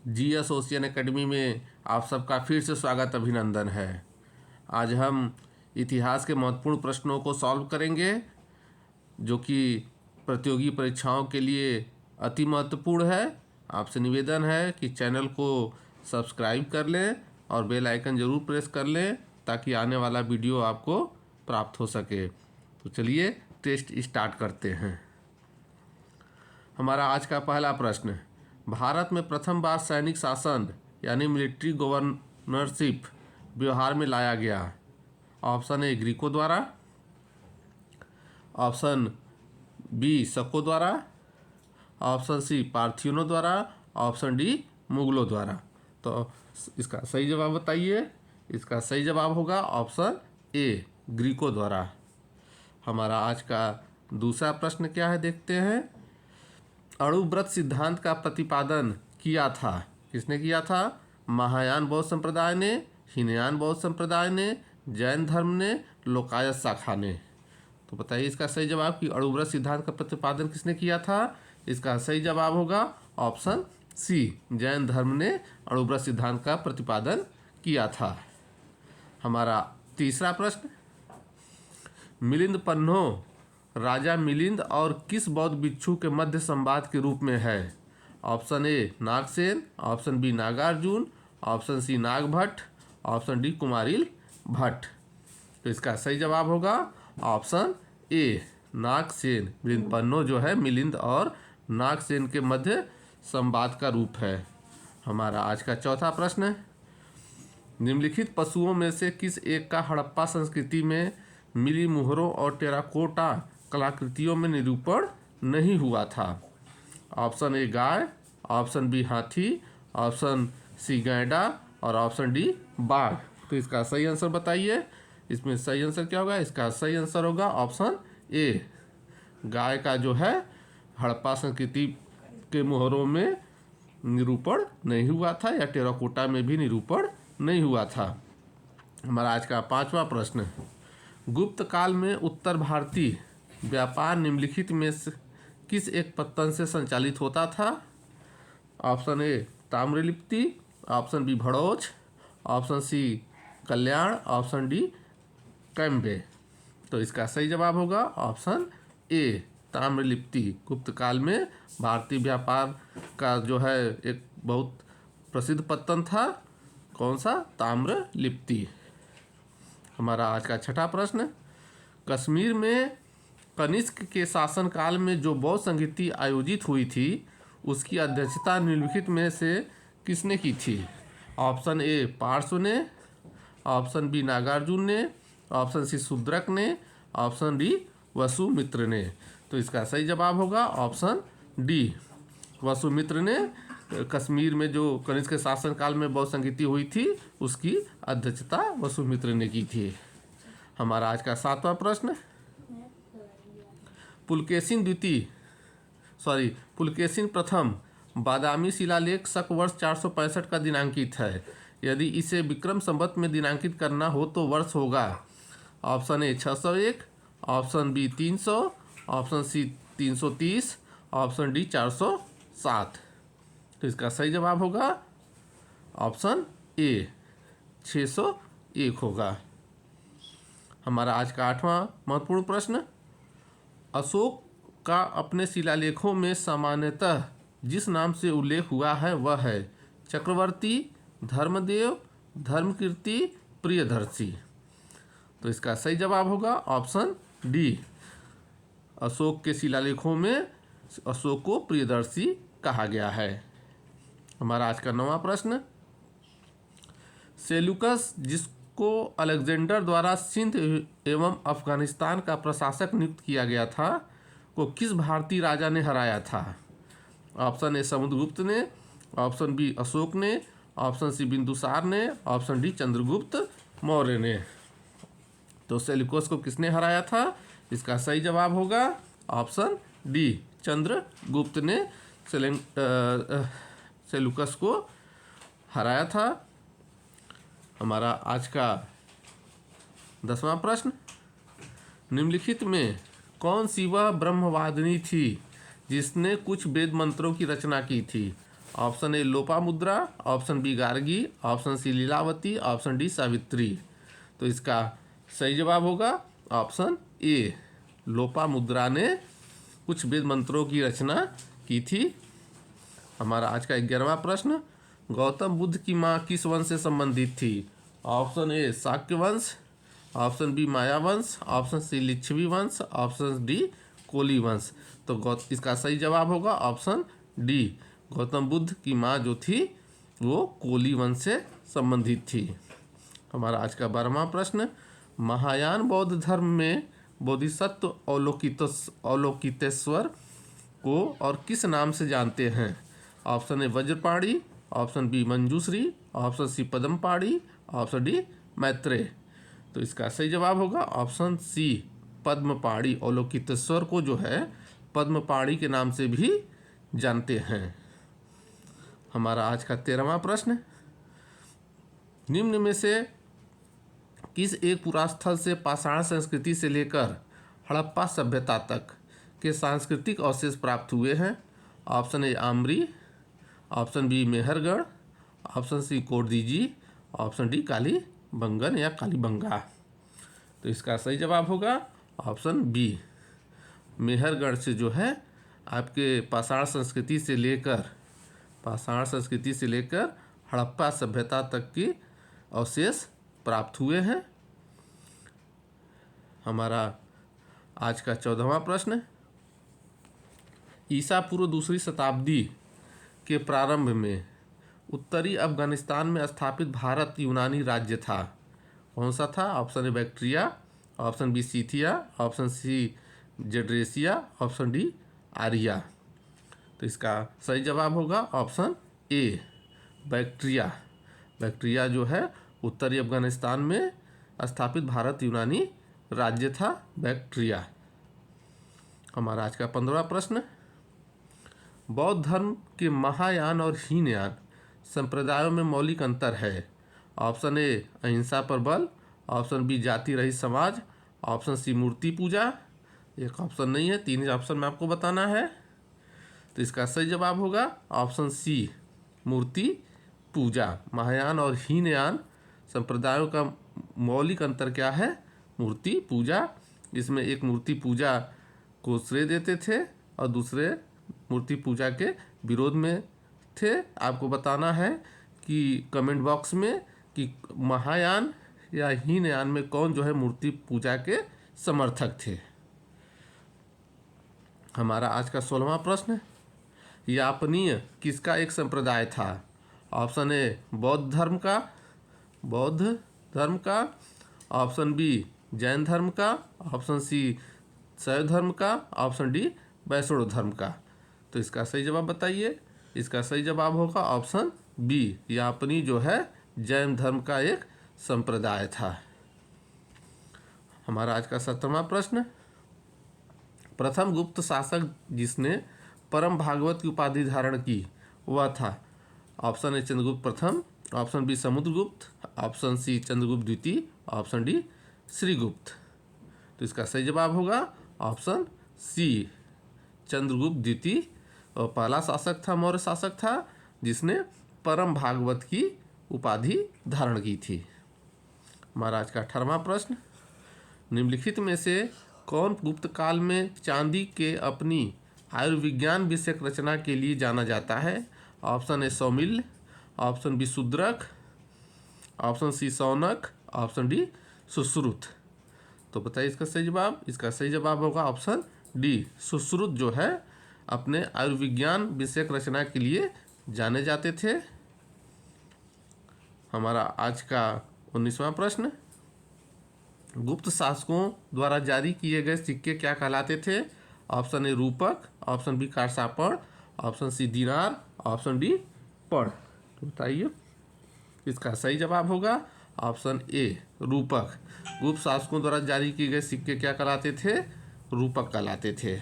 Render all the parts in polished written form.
GS ocean academy में आप सबका फिर से स्वागत अभिनंदन है। आज हम इतिहास के महत्वपूर्ण प्रश्नों को सॉल्व करेंगे जो कि प्रतियोगी परीक्षाओं के लिए अति महत्वपूर्ण है। आपसे निवेदन है कि चैनल को सब्सक्राइब कर लें और बेल आइकन ज़रूर प्रेस कर लें ताकि आने वाला वीडियो आपको प्राप्त हो सके। तो चलिए टेस्ट स्टार्ट करते हैं। हमारा आज का पहला प्रश्न, भारत में प्रथम बार सैनिक शासन यानी मिलिट्री गवर्नरशिप व्यवहार में लाया गया। ऑप्शन ए ग्रीकों द्वारा, ऑप्शन बी शकों द्वारा, ऑप्शन सी पार्थियनों द्वारा, ऑप्शन डी मुगलों द्वारा। तो इसका सही जवाब बताइए। इसका सही जवाब होगा ऑप्शन ए ग्रीकों द्वारा। हमारा आज का दूसरा प्रश्न क्या है देखते हैं। अणुव्रत सिद्धांत का प्रतिपादन किया था। किसने किया था? महायान बौद्ध संप्रदाय ने, हीनयान बौद्ध संप्रदाय ने, जैन धर्म ने, लोकायत शाखा ने। तो बताइए इसका सही जवाब कि अणुव्रत सिद्धांत का प्रतिपादन किसने किया था। इसका सही जवाब होगा ऑप्शन सी, जैन धर्म ने अणुव्रत सिद्धांत का प्रतिपादन किया था। हमारा तीसरा प्रश्न, मिलिंद पन्हो राजा मिलिंद और किस बौद्ध भिक्षु के मध्य संवाद के रूप में है। Option A Nagasena, option B Nagarjuna, option C Nagabhata, option D Kumarila Bhatta. तो इसका सही जवाब होगा ऑप्शन ए नागसेन। मिलिंद पन्हो जो है मिलिंद और नागसेन के मध्य संवाद का रूप है। हमारा आज का चौथा प्रश्न, निम्नलिखित पशुओं में से किस एक का हड़प्पा संस्कृति में मिली मुहरों और टेराकोटा कलाकृतियों में निरूपण नहीं हुआ था। ऑप्शन ए गाय, ऑप्शन बी हाथी, ऑप्शन सी गैंडा और ऑप्शन डी बाघ। तो इसका सही आंसर बताइए। इसमें सही आंसर क्या होगा? इसका सही आंसर होगा ऑप्शन ए, गाय का जो है हड़प्पा संस्कृति के मुहरों में निरूपण नहीं हुआ था या टेराकोटा में भी निरूपण नहीं हुआ था। हमारा आज का पांचवा प्रश्न, गुप्त काल में उत्तर भारतीय व्यापार निम्नलिखित में से किस एक पत्तन से संचालित होता था। Option A Tamralipti, option B Bharuch, option C Kalyan, option D Cambay. तो इसका सही जवाब होगा ऑप्शन ए ताम्रलिप्ति। गुप्त काल में भारतीय व्यापार का जो है एक बहुत प्रसिद्ध पत्तन था। कौन सा? ताम्रलिप्ति। हमारा आज का छठा प्रश्न, कश्मीर में कनिष्क के शासनकाल में जो बौद्ध संगीति आयोजित हुई थी उसकी अध्यक्षता निम्नलिखित में से किसने की थी। ऑप्शन ए पार्श्व ने, ऑप्शन बी नागार्जुन ने, ऑप्शन सी शूद्रक ने, ऑप्शन डी वसुमित्र ने। तो इसका सही जवाब होगा ऑप्शन डी वसुमित्र ने। कश्मीर में जो कनिष्क के शासनकाल में बौद्ध संगीति हुई थी उसकी अध्यक्षता वसुमित्र ने की थी। हमारा आज का सातवां प्रश्न, पुलकेशिन प्रथम बादामी शिलालेख शक वर्ष 465 का दिनांकित है। यदि इसे विक्रम संवत में दिनांकित करना हो तो वर्ष होगा। Option A 601, option B 300, option C 330, option D 407। तो इसका सही जवाब होगा ऑप्शन ए 601 होगा। हमारा आज का आठवां महत्वपूर्ण प्रश्न, अशोक का अपने शिलालेखों में सामान्यतः जिस नाम से उल्लेख हुआ है वह है चक्रवर्ती, धर्मदेव, धर्मकीर्ति, प्रियदर्शी। तो इसका सही जवाब होगा ऑप्शन डी, अशोक के शिलालेखों में अशोक को प्रियदर्शी कहा गया है। हमारा आज का नौवां प्रश्न, सेल्यूकस जिसको अलेक्जेंडर द्वारा सिंध एवं अफगानिस्तान का प्रशासक नियुक्त किया गया था को किस भारतीय राजा ने हराया था। ऑप्शन ए समुद्रगुप्त ने, ऑप्शन बी अशोक ने, ऑप्शन सी बिंदुसार ने, ऑप्शन डी चंद्रगुप्त मौर्य ने। तो सेल्यूकस को किसने हराया था? इसका सही जवाब होगा ऑप्शन डी चंद्रगुप्त ने सेल्यूकस को हराया था। हमारा आज का 10वां प्रश्न, निम्नलिखित में कौन सी वह ब्रह्मवादिनी थी जिसने कुछ वेद मंत्रों की रचना की थी। Option A Lopamudra, option B Gargi, option C Lilavati, option D Savitri. तो इसका सही जवाब होगा ऑप्शन ए, लोपामुद्रा ने कुछ वेद मंत्रों की रचना की थी। हमारा आज का 11वां प्रश्न, गौतम बुद्ध की माँ किस वंश से संबंधित थी? ऑप्शन ए शाक्य वंश, ऑप्शन बी माया वंश, ऑप्शन सी लिच्छवी वंश, ऑप्शन डी कोली वंश। तो इसका सही जवाब होगा ऑप्शन डी, गौतम बुद्ध की माँ जो थी वो कोली वंश से संबंधित थी। हमारा आज का 12वां प्रश्न, महायान बौद्ध धर्म में बोधिसत्व अवलोकितेश्वर को और किस नाम से जानते हैं? Option A Vajrapani, option B Manjushri, option C Padmapani, option D Maitreya. तो इसका सही जवाब होगा ऑप्शन सी, पद्मपाणी। अवलोकितेश्वर को जो है पद्मपाणी के नाम से भी जानते हैं। हमारा आज का 13वां प्रश्न, निम्न में से किस एक पुरास्थल से पाषाण संस्कृति से लेकर हड़प्पा सभ्यता तक के सांस्कृतिक अवशेष प्राप्त हुए हैं? Option A Amri, option B Mehrgarh, option C Kot Diji, option D Kalibangan या कालीबंगा। तो इसका सही जवाब होगा ऑप्शन बी, मेहरगढ़ से जो है आपके पाषाण संस्कृति से लेकर हड़प्पा सभ्यता तक के अवशेष प्राप्त हुए हैं। हमारा आज का 14वां प्रश्न, ईसा पूर्व 2री शताब्दी के प्रारंभ में उत्तरी अफगानिस्तान में स्थापित भारत यूनानी राज्य था, कौन सा था? Option A Bactria, option B Scythia, option C Gedrosia, option D Aria. तो इसका सही जवाब होगा ऑप्शन ए, बैक्ट्रिया। बैक्ट्रिया जो है उत्तरी अफगानिस्तान में स्थापित भारत यूनानी राज्य था, बैक्ट्रिया। हमारा आज का 15वां प्रश्न, बौद्ध धर्म के महायान और हीनयान संप्रदायों में मौलिक अंतर है। ऑप्शन ए अहिंसा पर बल, ऑप्शन बी जाति रहित समाज, ऑप्शन सी मूर्ति पूजा। एक ऑप्शन नहीं है, 3 ऑप्शन में आपको बताना है। तो इसका सही जवाब होगा ऑप्शन सी, मूर्ति पूजा। महायान और हीनयान संप्रदायों का मौलिक अंतर क्या है? मूर्ति पूजा। इसमें एक मूर्ति पूजा को श्रेय देते थे और दूसरे मूर्ति पूजा के विरोध में थे। आपको बताना है कि कमेंट बॉक्स में कि महायान या हीनयान में कौन जो है मूर्ति पूजा के समर्थक थे। हमारा आज का 16वां प्रश्न, यापनीय किसका एक संप्रदाय था? ऑप्शन ए बौद्ध धर्म का, ऑप्शन बी जैन धर्म का, ऑप्शन सी शैव धर्म का, ऑप्शन डी वैष्णव धर्म का। तो इसका सही जवाब बताइए। इसका सही जवाब होगा ऑप्शन बी, यापनी जो है जैन धर्म का एक संप्रदाय था। हमारा आज का 17वां प्रश्न, प्रथम गुप्त शासक जिसने परम भागवत की उपाधि धारण की वह था? ऑप्शन ए चंद्रगुप्त प्रथम, option B Samudragupta, option C Chandragupta द्वितीय, ऑप्शन डी श्रीगुप्त। तो इसका सही जवाब होगा ऑप्शन सी, चंद्रगुप्त द्वितीय। और पहला शासक था, मौर्य शासक था जिसने परम भागवत की उपाधि धारण की थी। हमारा आज का 18वां प्रश्न, निम्नलिखित में से कौन गुप्त काल में चांदी के अपनी आयुर्विज्ञान विषयक रचना के लिए जाना जाता है? Option A Saumilya, option B Shudraka, option C Shaunaka, option D Sushruta. तो बताइए इसका सही जवाब। इसका सही जवाब होगा ऑप्शन डी, सुश्रुत जो है अपने आयुर्विज्ञान विषयक रचना के लिए जाने जाते थे। हमारा आज का 19वां प्रश्न, गुप्त शासकों द्वारा जारी किए गए सिक्के क्या कहलाते थे? ऑप्शन ए रूपक, ऑप्शन बी कारसापड़, ऑप्शन सी दीनार, ऑप्शन डी पढ़। तो बताइए इसका सही जवाब होगा ऑप्शन ए, रूपक। गुप्त शासकों द्वारा जारी किए गए सिक्के क्या कहलाते थे? रूपक कहलाते थे।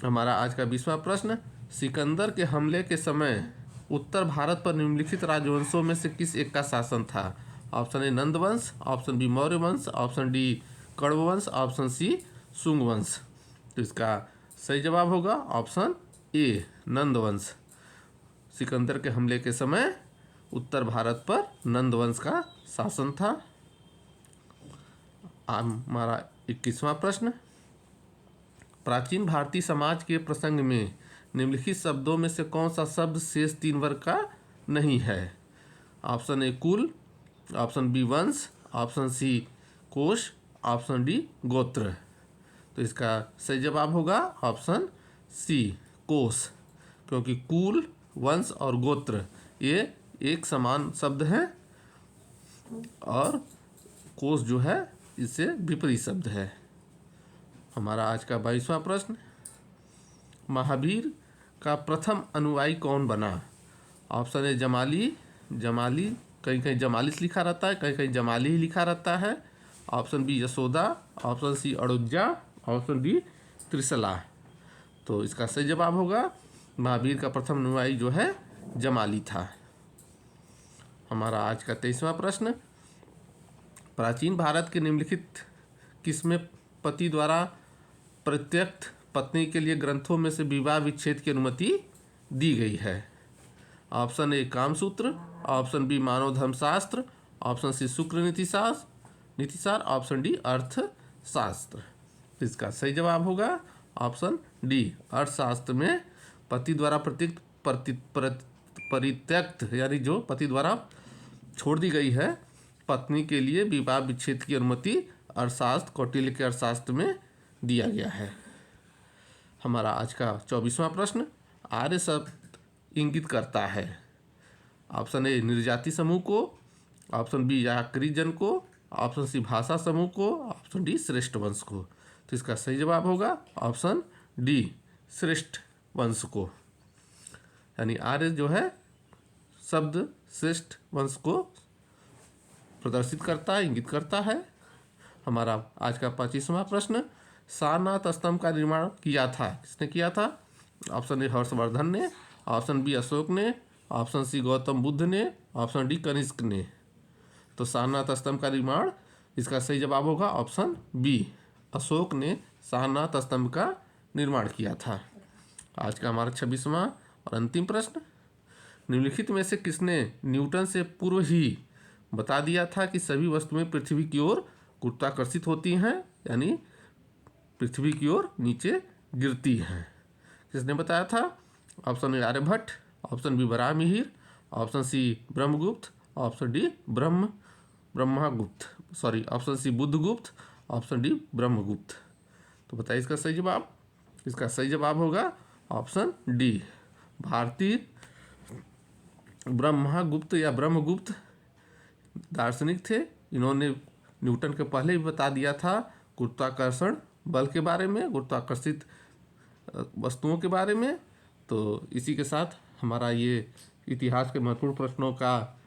हमारा आज का 20वां प्रश्न, सिकंदर के हमले के समय उत्तर भारत पर निम्नलिखित राजवंशों में से किस एक का शासन था? ऑप्शन ए नंद वंश, ऑप्शन बी मौर्य वंश, ऑप्शन डी कण्व वंश, ऑप्शन सी शुंग वंश। तो इसका सही जवाब होगा ऑप्शन ए, नंद वंश। सिकंदर के हमले के समय उत्तर भारत पर नंद वंश का शासन था। हमारा 21वां प्रश्न, प्राचीन भारतीय समाज के प्रसंग में निम्नलिखित शब्दों में से कौन सा शब्द शेष 3 वर्ग का नहीं है? ऑप्शन ए कुल, ऑप्शन बी वंश, ऑप्शन सी कोश, ऑप्शन डी गोत्र। तो इसका सही जवाब होगा ऑप्शन सी कोश, क्योंकि कुल, वंश और गोत्र ये एक समान शब्द हैं और कोश जो है इससे विपरीत शब्द है। हमारा आज का 22वां प्रश्न, महावीर का प्रथम अनुयायी कौन बना? ऑप्शन ए जमाली, कहीं कहीं जमालिस लिखा रहता है, कहीं कहीं जमाली ही लिखा रहता है। Option B Yashoda, option C अड़ुज्जा, ऑप्शन डी त्रिशला। तो इसका सही जवाब होगा महावीर का प्रथम अनुयायी जो है जमाली था। हमारा आज का 23वां प्रश्न, प्राचीन भारत के निम्नलिखित किसमें पति द्वारा प्रत्यक्ष पत्नी के लिए ग्रंथों में से विवाह विच्छेद की अनुमति दी गई है? Option A Kamasutra, option B Manav Dharmashastra, option सी शुक्र नीतिसार, ऑप्शन डी अर्थशास्त्र। इसका सही जवाब होगा ऑप्शन डी अर्थशास्त्र में पति द्वारा परित्यक्त यानी जो पति द्वारा छोड़ दी गई है पत्नी के लिए विवाह विच्छेद की अनुमति अर्थशास्त्र, कौटिल्य के अर्थशास्त्र में दिया गया है। हमारा आज का 24वां प्रश्न, आर्य शब्द इंगित करता है? ऑप्शन ए निर्जाति समूह को, ऑप्शन बी याकरी जन को, ऑप्शन सी भाषा समूह को, ऑप्शन डी श्रेष्ठ वंश को। तो इसका सही जवाब होगा ऑप्शन डी श्रेष्ठ वंश को, यानी आर्य जो है शब्द श्रेष्ठ वंश को प्रदर्शित करता है, इंगित करता है। हमारा आज का 25वां प्रश्न, सारनाथ स्तंभ का निर्माण किया था? किसने किया था? ऑप्शन ए हर्षवर्धन ने, ऑप्शन बी अशोक ने, ऑप्शन सी गौतम बुद्ध ने, ऑप्शन डी कनिष्क ने। तो सारनाथ स्तंभ का निर्माण, इसका सही जवाब होगा ऑप्शन बी अशोक ने सारनाथ स्तंभ का निर्माण किया था। आज का हमारा 26वां और अंतिम प्रश्न, निम्नलिखित में से किसने न्यूटन से पूर्व ही बता दिया था कि सभी वस्तुएं पृथ्वी की ओर गुरुत्वाकर्षित होती हैं, यानी पृथ्वी की ओर नीचे गिरती हैं? किसने बताया था? Option A Aryabhata, option B Varahamihira, option C Brahmagupta, option D option C Buddhagupta, option D Brahmagupta. तो बताइए इसका सही जवाब। इसका सही जवाब होगा ऑप्शन डी भारतीय ब्रह्मगुप्त या ब्रह्मगुप्त दार्शनिक थे। इन्होंने न्यूटन के पहले भी बता दिया था गुरुत्वाकर्षण बल के बारे में, गुरुत्वाकर्षित वस्तुओं के बारे में। तो इसी के साथ हमारा ये इतिहास के महत्वपूर्ण प्रश्नों का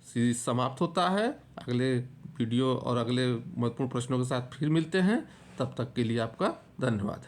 सीरीज समाप्त होता है। अगले वीडियो और अगले महत्वपूर्ण प्रश्नों के साथ फिर मिलते हैं। तब तक के लिए आपका धन्यवाद।